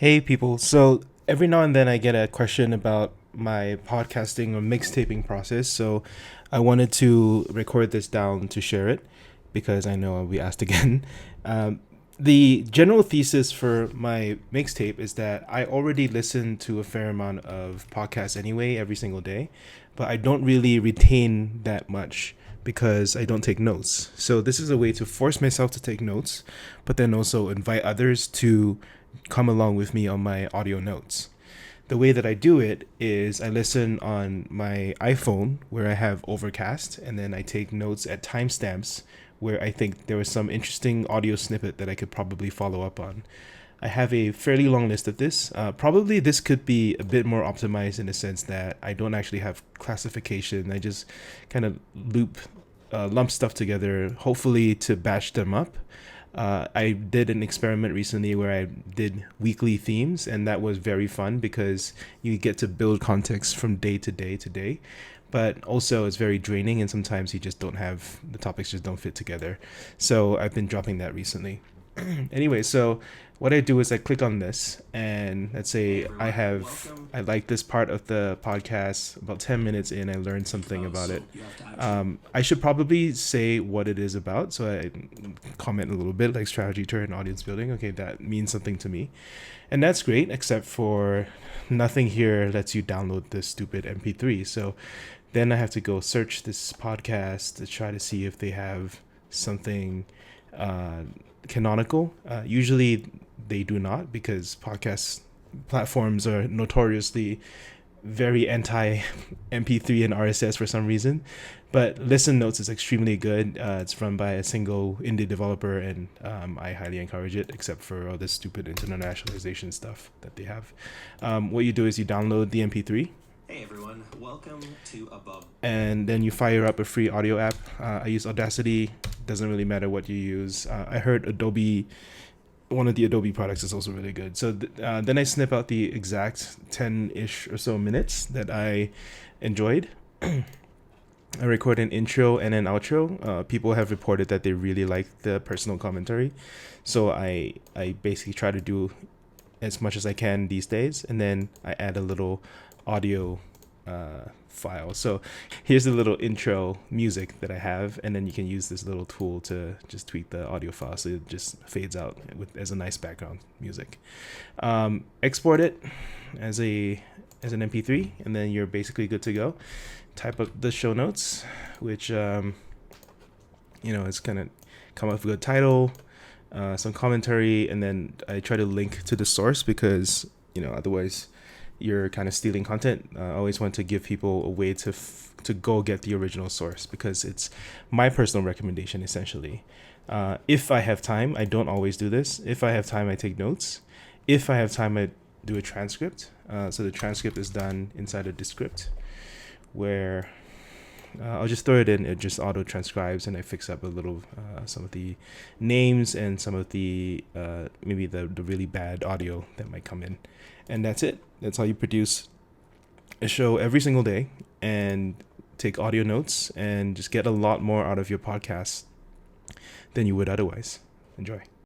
Hey people, so every now and then I get a question about my podcasting or mixtaping process, so I wanted to record this down to share it because I know I'll be asked again. Um, the general thesis for my mixtape is that I already listen to a fair amount of podcasts anyway every single day, but I don't really retain that much because I don't take notes. So this is a way to force myself to take notes, but then also invite others to come along with me on my audio notes. The way that I do it is I listen on my iPhone where I have Overcast, and then I take notes at timestamps where I think there was some interesting audio snippet that I could probably follow up on. I have a fairly long list of this. Probably this could be a bit more optimized in the sense that I don't actually have classification. I just kind of lump stuff together, hopefully to batch them up. I did an experiment recently where I did weekly themes, and that was very fun because you get to build context from day to day to day. But also, it's very draining, and sometimes you just don't have the topics just don't fit together. So I've been dropping that recently. Anyway, so what I do is I click on this, and let's say I like this part of the podcast. About 10 minutes in, I learned something about it. I should probably say what it is about, so I comment a little bit like strategy turn audience building. Okay, that means something to me, and that's great. Except for nothing here lets you download this stupid MP3. So then I have to go search this podcast to try to see if they have something uh, canonical. Usually they do not because podcast platforms are notoriously very anti MP3 and RSS for some reason. But Listen Notes is extremely good. It's run by a single indie developer, and I highly encourage it, except for all this stupid internationalization stuff that they have. What you do is you download the MP3. Hey everyone, welcome to Above. And then you fire up a free audio app. I use Audacity. Doesn't really matter what you use. I heard Adobe, one of the Adobe products is also really good. So then I snip out the exact 10-ish or so minutes that I enjoyed. I record an intro and an outro. People have reported that they really like the personal commentary. So I basically try to do as much as I can these days. And then I add a little audio file. So here's the little intro music that I have, and then you can use this little tool to just tweak the audio file so it just fades out as a nice background music. Export it as an MP3, and then you're basically good to go. Type up the show notes, which is kind of come up with a good title, some commentary, and then I try to link to the source because otherwise you're kind of stealing content. I always want to give people a way to go get the original source because it's my personal recommendation essentially. If I have time, I don't always do this. If I have time, I take notes. If I have time, I do a transcript. So the transcript is done inside a Descript where I'll just throw it in. It just auto transcribes, and I fix up a little some of the names and some of the maybe the really bad audio that might come in, and that's it. That's how you produce a show every single day and take audio notes and just get a lot more out of your podcast than you would otherwise. Enjoy.